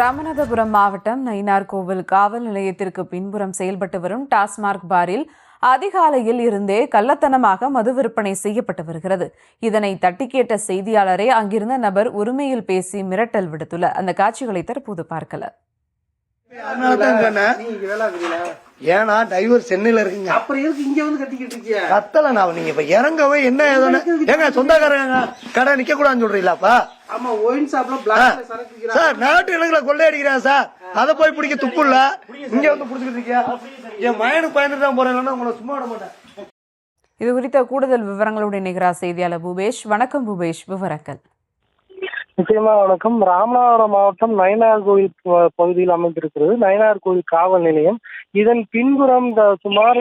ராமநாதபுரம் மாவட்டம் நயினார்கோவில் காவல் நிலையத்திற்கு பின்புறம் செயல்பட்டு வரும் டாஸ்மாக் பாரில் அதிகாலையில் இருந்தே கள்ளத்தனமாக மது விற்பனை செய்யப்பட்டு வருகிறது. இதனை தட்டி கேட்ட செய்தியாளரை அங்கிருந்த நபர் உரிமையில் பேசி மிரட்டல் விடுத்துள்ளார். அந்த காட்சிகளை தற்போது பார்க்கலாம். ஏன்னா டிரைவர் சென்னையில இருக்குங்க. அப்புறம் எதுக்கு இங்க வந்து கட்டிக்கிட்டு இருக்கீங்க? கத்தல நான் நீங்க இப்ப இறங்கவே என்ன ஏதோ ஏங்க சொந்தக்காரங்க கடை நிக்க கூடாதுன்னு சொல்றீங்களாப்பா? ஆமா, ஒயின் ஷாப்ல பிளாக்ல சரக்கு விக்கிறாங்க சார். நாட்டு இலங்குல கொள்ளையடிக்கிறான் சார். அத போய் பிடிக்க துப்பு இல்ல. இங்க வந்து புடிச்சிட்டு இருக்கியா? என் மயனுக்கு பயந்துட்டு தான் போறேன், இல்லைன்னா உங்களை சும்மா விட மாட்டேன். இது குறித்த கூடுதல் விவரங்களுடன் நிகரா செய்தியாளர் பூபேஷ். வணக்கம் பூபேஷ், விவரங்கள். நிச்சயமா வணக்கம். ராமநாதபுரம் மாவட்டம் நயினார்கோவில் பகுதியில் அமைந்திருக்கிறது நயினார்கோவில் காவல் நிலையம். இதன் பின்புறம் சுமார்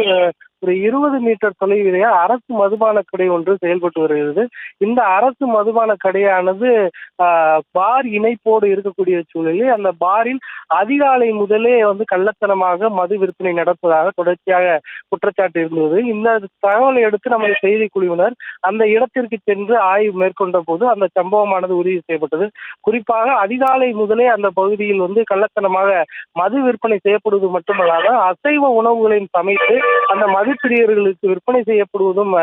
ஒரு 20 மீட்டர் தொலைவிலேயே அரசு மதுபான கடை ஒன்று செயல்பட்டு வருகிறது. இந்த அரசு மதுபான கடையானது பார் இணைப்போடு இருக்கக்கூடிய சூழலில் அந்த பாரில் அதிகாலை முதலே கள்ளத்தனமாக மது விற்பனை நடப்பதாக தொடர்ச்சியாக குற்றச்சாட்டு இருந்தது. இந்த தகவலை அடுத்து நமது செய்தி குழுவினர் அந்த இடத்திற்கு சென்று ஆய்வு மேற்கொண்ட போது அந்த சம்பவமானது உறுதி செய்யப்பட்டது. குறிப்பாக அதிகாலை முதலே அந்த பகுதியில் கள்ளத்தனமாக மது விற்பனை செய்யப்படுவது மட்டுமல்லாத அசைவ உணவுகளையும் சமைத்து அந்த மதுப்பிரியர்களுக்கு விற்பனை செய்யப்படுவதும்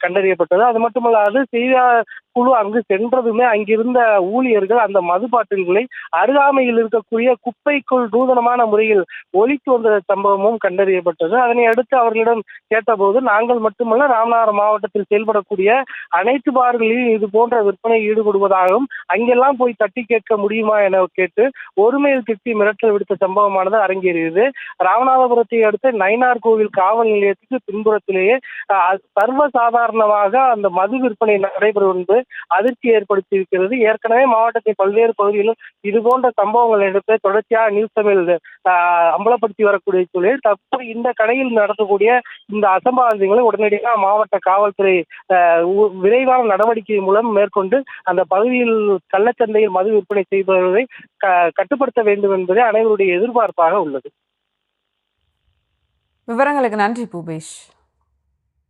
கண்டறியப்பட்டது. அது மட்டுமல்லாது செய்தியாளர் குழு அங்கு சென்றதுமே அங்கிருந்த ஊழியர்கள் அந்த மது பாட்டில்களை அருகாமையில் இருக்கக்கூடிய குப்பைக்குள் நூதனமான முறையில் ஒழித்து வந்த சம்பவமும் கண்டறியப்பட்டது. அதனை அடுத்து அவர்களிடம் கேட்டபோது, நாங்கள் மட்டுமல்ல ராமநாதபுரம் மாவட்டத்தில் செயல்படக்கூடிய அனைத்து பார்களிலும் இது போன்ற விற்பனை ஈடுபடுவதாகவும் அங்கெல்லாம் போய் தட்டி கேட்க முடியுமா என கேட்டு ஒருமையில் திட்டி மிரட்டல் விடுத்த சம்பவமானது அரங்கேறியது. ராமநாதபுரத்தை அடுத்த நயினார்கோவில் காவல் நிலையத்துக்கு பின்புறத்திலேயே சர்வசாதாரணமாக அந்த மது விற்பனை நடைபெறும் என்று அதிர்ச்சி ஏற்படுத்தி இருக்கிறது. ஏற்கனவே மாவட்டத்தின் பல்வேறு பகுதிகளிலும் இது போன்ற சம்பவங்கள் எடுத்து தொடர்ச்சியாக நியூஸ் தமிழ் அம்பலப்படுத்தி வரக்கூடிய சூழலில் தற்போது இந்த கடையில் நடத்தக்கூடிய இந்த அசம்பாவிதங்களை உடனடியாக மாவட்ட காவல்துறை விரைவான நடவடிக்கை மூலம் மேற்கொண்டு அந்த பகுதியில் கள்ளச்சந்தையில் மது விற்பனை செய்பவர்களை கட்டுப்படுத்த வேண்டும் என்பதே அனைவருடைய எதிர்பார்ப்பாக உள்ளது. விவரங்களுக்கு நன்றி பூபேஷ்.